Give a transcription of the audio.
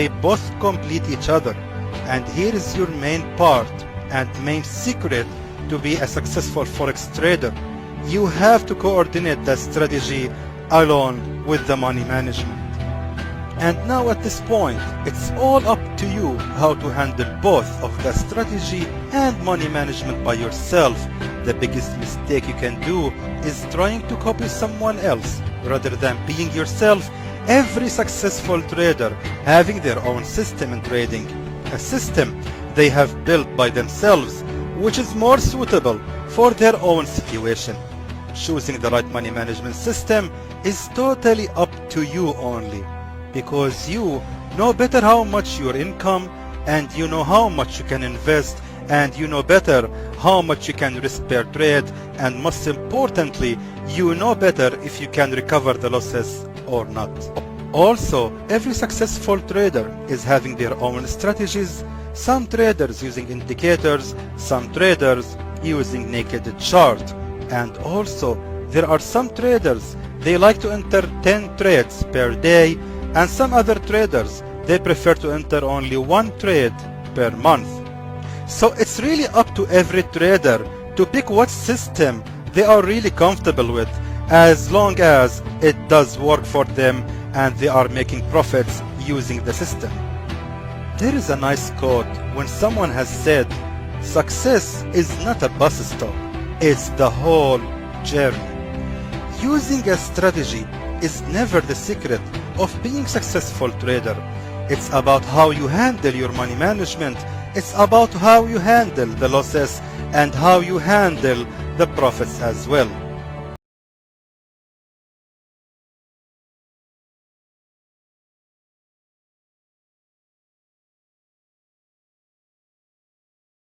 They both complete each other. And here is your main part and main secret to be a successful forex trader. You have to coordinate the strategy along with the money management. And now at this point, it's all up to you how to handle both of the strategy and money management by yourself. The biggest mistake you can do is trying to copy someone else rather than being yourself. Every successful trader having their own system in trading, a system they have built by themselves, which is more suitable for their own situation. Choosing the right money management system is totally up to you only, because you know better how much your income, and you know how much you can invest, and you know better how much you can risk per trade, and most importantly, you know better if you can recover the losses or not. Also, every successful trader is having their own strategies. Some traders using indicators, some traders using naked chart, and also there are some traders they like to enter 10 trades per day, and some other traders they prefer to enter only 1 trade per month. So it's really up to every trader to pick what system they are really comfortable with, as long as it does work for them and they are making profits using the system. There is a nice quote when someone has said, "Success is not a bus stop, it's the whole journey." Using a strategy is never the secret of being a successful trader. It's about how you handle your money management. It's about how you handle the losses and how you handle the profits as well.